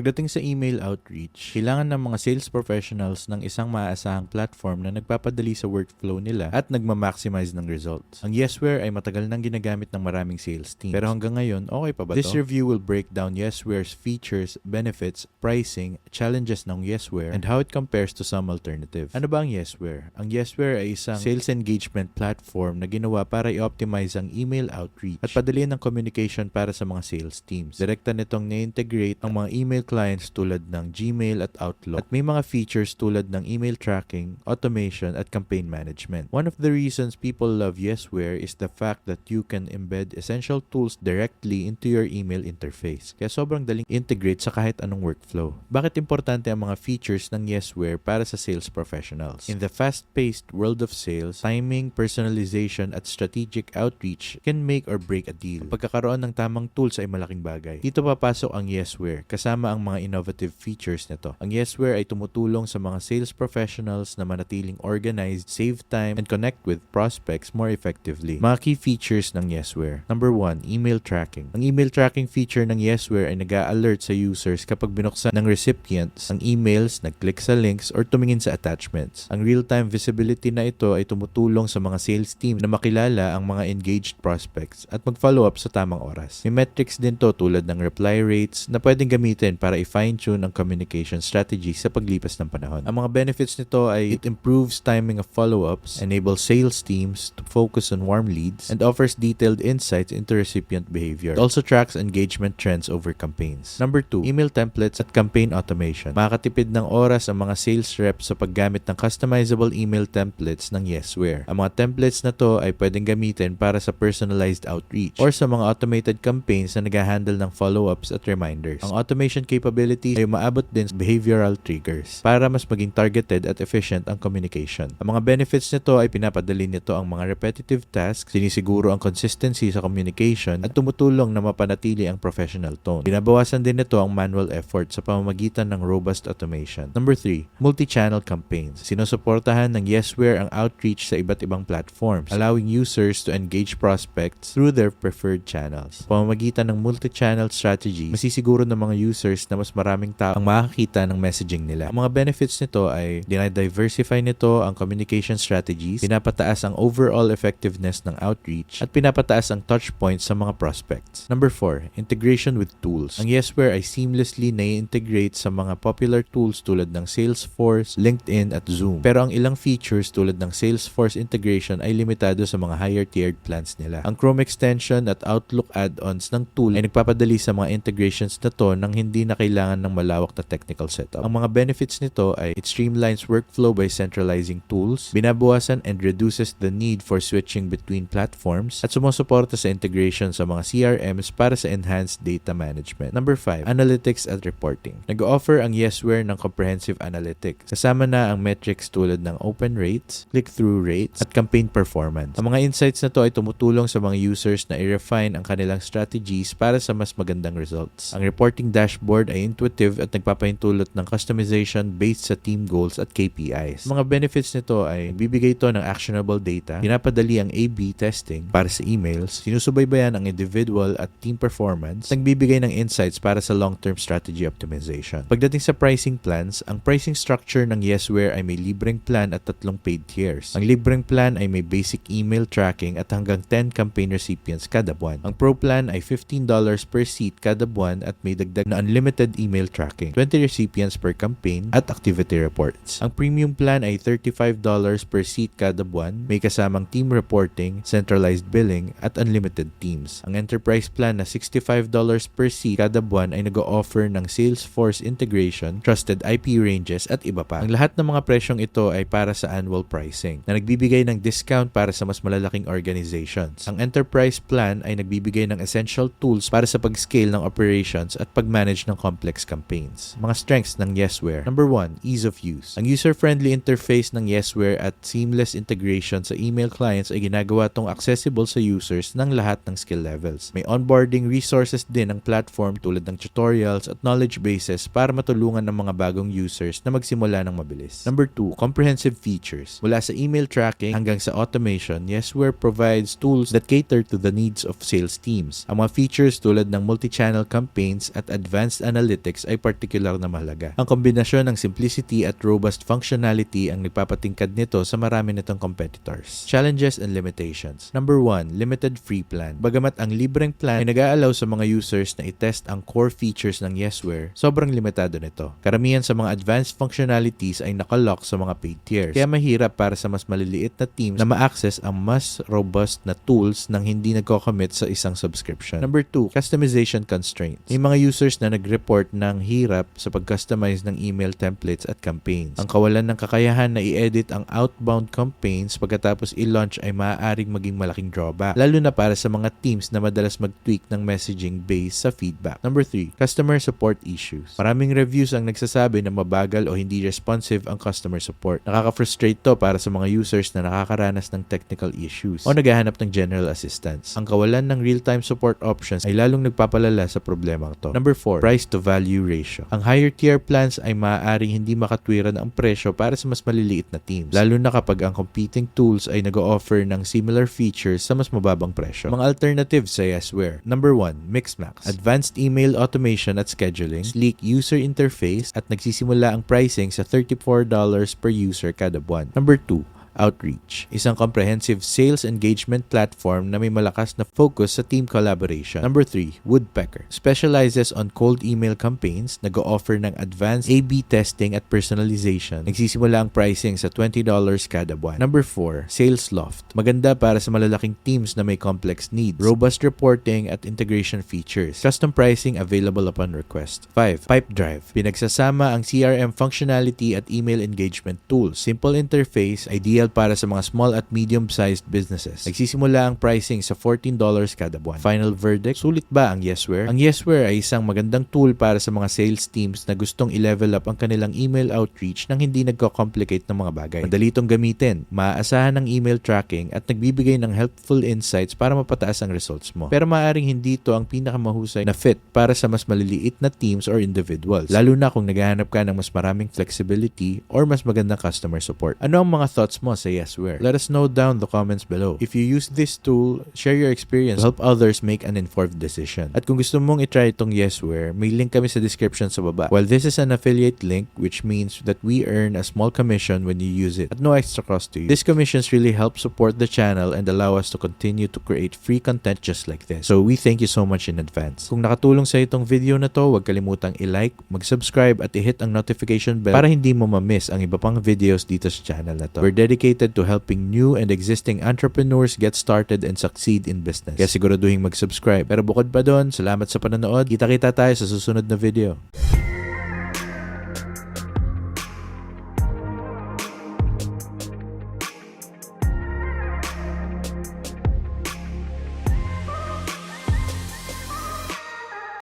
Pagdating sa email outreach, kailangan ng mga sales professionals ng isang maaasahang platform na nagpapadali sa workflow nila at nagma-maximize ng results. Ang Yesware ay matagal nang ginagamit ng maraming sales teams. Pero hanggang ngayon, okay pa ba to? This review will break down Yesware's features, benefits, pricing, challenges ng Yesware, and how it compares to some alternatives. Ano ba ang Yesware? Ang Yesware ay isang sales engagement platform na ginawa para i-optimize ang email outreach at padalian ng communication para sa mga sales teams. Direkta nitong na-integrate ang mga email clients tulad ng Gmail at Outlook at may mga features tulad ng email tracking, automation at campaign management. One of the reasons people love Yesware is the fact that you can embed essential tools directly into your email interface. Kaya sobrang daling integrate sa kahit anong workflow. Bakit importante ang mga features ng Yesware para sa sales professionals? In the fast-paced world of sales, timing, personalization at strategic outreach can make or break a deal. Ang pagkakaroon ng tamang tools ay malaking bagay. Dito papasok ang Yesware kasama ang mga innovative features nito. Ang Yesware ay tumutulong sa mga sales professionals na manatiling organized, save time, and connect with prospects more effectively. Mga key features ng Yesware. Number 1, email tracking. Ang email tracking feature ng Yesware ay nag-a-alert sa users kapag binuksan ng recipients ang emails, nag-click sa links, or tumingin sa attachments. Ang real-time visibility na ito ay tumutulong sa mga sales team na makilala ang mga engaged prospects at mag-follow up sa tamang oras. May metrics din to tulad ng reply rates na pwedeng gamitin para i-fine-tune ang communication strategy sa paglipas ng panahon. Ang mga benefits nito ay it improves timing of follow-ups, enables sales teams to focus on warm leads, and offers detailed insights into recipient behavior. It also tracks engagement trends over campaigns. Number 2, email templates at campaign automation. Makakatipid ng oras ang mga sales reps sa paggamit ng customizable email templates ng Yesware. Ang mga templates na to ay pwedeng gamitin para sa personalized outreach or sa mga automated campaigns na nag-handle ng follow-ups at reminders. Ang automation capabilities ay umaabot din sa behavioral triggers para mas maging targeted at efficient ang communication. Ang mga benefits nito ay pinapadali nito ang mga repetitive tasks, sinisiguro ang consistency sa communication at tumutulong na mapanatili ang professional tone. Binabawasan din nito ang manual effort sa pamamagitan ng robust automation. Number 3, Multichannel Campaigns. Sinusuportahan ng Yesware ang outreach sa iba't ibang platforms, allowing users to engage prospects through their preferred channels. Sa pamamagitan ng multi-channel strategy, masisiguro ng mga users na mas maraming tao ang makakita ng messaging nila. Ang mga benefits nito ay dinadiversify nito ang communication strategies, pinapataas ang overall effectiveness ng outreach, at pinapataas ang touch points sa mga prospects. Number 4, integration with tools. Ang Yesware ay seamlessly na-integrate sa mga popular tools tulad ng Salesforce, LinkedIn, at Zoom. Pero ang ilang features tulad ng Salesforce integration ay limitado sa mga higher-tiered plans nila. Ang Chrome extension at Outlook add-ons ng tool ay nagpapadali sa mga integrations na to nang hindi na kailangan ng malawak na technical setup. Ang mga benefits nito ay it streamlines workflow by centralizing tools, binabawasan and reduces the need for switching between platforms, at sumusuporta sa integration sa mga CRMs para sa enhanced data management. Number 5, analytics at reporting. Nag-offer ang Yesware ng comprehensive analytics. Kasama na ang metrics tulad ng open rates, click-through rates, at campaign performance. Ang mga insights na to ay tumutulong sa mga users na i-refine ang kanilang strategies para sa mas magandang results. Ang reporting dashboard ay intuitive at nagpapahintulot ng customization based sa team goals at KPIs. Mga benefits nito ay bibigay ito ng actionable data, pinapadali ang A/B testing para sa emails, sinusubaybayan ang individual at team performance, nagbibigay ng insights para sa long-term strategy optimization. Pagdating sa pricing plans, ang pricing structure ng Yesware ay may libreng plan at 3 paid tiers. Ang libreng plan ay may basic email tracking at hanggang 10 campaign recipients kada buwan. Ang pro plan ay $15 per seat kada buwan at may dagdag na unlimited email tracking, 20 recipients per campaign, at activity reports. Ang premium plan ay $35 per seat kada buwan, may kasamang team reporting, centralized billing, at unlimited teams. Ang enterprise plan na $65 per seat kada buwan ay nag-o-offer ng Salesforce integration, trusted IP ranges, at iba pa. Ang lahat ng mga presyong ito ay para sa annual pricing na nagbibigay ng discount para sa mas malalaking organizations. Ang enterprise plan ay nagbibigay ng essential tools para sa pag-scale ng operations at pag-manage ng complex campaigns. Mga strengths ng Yesware. Number 1, ease of use. Ang user-friendly interface ng Yesware at seamless integration sa email clients ay ginagawa itong accessible sa users ng lahat ng skill levels. May onboarding resources din ang platform tulad ng tutorials at knowledge bases para matulungan ng mga bagong users na magsimula ng mabilis. Number 2, comprehensive features. Mula sa email tracking hanggang sa automation, Yesware provides tools that cater to the needs of sales teams. Ang mga features tulad ng multi-channel campaigns at advanced analytics analytics ay particular na mahalaga. Ang kombinasyon ng simplicity at robust functionality ang nagpapatingkad nito sa marami nitong competitors. Challenges and limitations. Number 1, limited free plan. Bagamat ang libreng plan ay nag-aalaw sa mga users na i-test ang core features ng Yesware, sobrang limitado nito. Karamihan sa mga advanced functionalities ay nakalock sa mga paid tiers, kaya mahirap para sa mas maliliit na teams na ma-access ang mas robust na tools nang hindi nagko-commit sa isang subscription. Number 2, customization constraints. May mga users na nag-report ng hirap sa pag-customize ng email templates at campaigns. Ang kawalan ng kakayahan na i-edit ang outbound campaigns pagkatapos i-launch ay maaaring maging malaking drawback, lalo na para sa mga teams na madalas mag-tweak ng messaging based sa feedback. Number 3, customer support issues. Maraming reviews ang nagsasabi na mabagal o hindi responsive ang customer support. Nakaka-frustrate to para sa mga users na nakakaranas ng technical issues o naghahanap ng general assistance. Ang kawalan ng real-time support options ay lalong nagpapalala sa problemang to. Number 4, price to value ratio. Ang higher tier plans ay maaaring hindi makatwiran ang presyo para sa mas maliliit na teams, lalo na kapag ang competing tools ay nag-o-offer ng similar features sa mas mababang presyo. Mga alternatives sa Yesware. Number 1, Mixmax. Advanced email automation at scheduling, sleek user interface, at nagsisimula ang pricing sa $34 per user kada buwan. Number 2, Outreach, isang comprehensive sales engagement platform na may malakas na focus sa team collaboration. Number 3, Woodpecker, specializes on cold email campaigns, nag-o-offer ng advanced A/B testing at personalization. Nagsisimula ang pricing sa $20 kada buwan. Number 4, Salesloft, maganda para sa malalaking teams na may complex needs, robust reporting at integration features, custom pricing available upon request. 5, Pipedrive, pinagsasama ang CRM functionality at email engagement tools, simple interface, ideal para sa mga small at medium-sized businesses. Nagsisimula ang pricing sa $14 kada buwan. Final verdict, sulit ba ang Yesware? Ang Yesware ay isang magandang tool para sa mga sales teams na gustong i-level up ang kanilang email outreach nang hindi nagko-complicate ng mga bagay. Madali itong gamitin, maaasahan ng email tracking at nagbibigay ng helpful insights para mapataas ang results mo. Pero maaaring hindi ito ang pinakamahusay na fit para sa mas maliliit na teams or individuals, lalo na kung naghahanap ka ng mas maraming flexibility or mas magandang customer support. Ano ang mga thoughts mo sa Yesware? Let us know down the comments below. If you use this tool, share your experience to help others make an informed decision. At kung gusto mong itry itong Yesware, may link kami sa description sa baba. While this is an affiliate link, which means that we earn a small commission when you use it at no extra cost to you. These commissions really help support the channel and allow us to continue to create free content just like this. So we thank you so much in advance. Kung nakatulong sa itong video na to, huwag kalimutang i-like, mag-subscribe at i-hit ang notification bell para hindi mo ma-miss ang iba pang videos dito sa channel na to. We're dedicated to helping new and existing entrepreneurs get started and succeed in business. Kaya siguraduhing mag-subscribe. Pero bukod pa doon, salamat sa panonood. Kita-kita tayo sa susunod na video.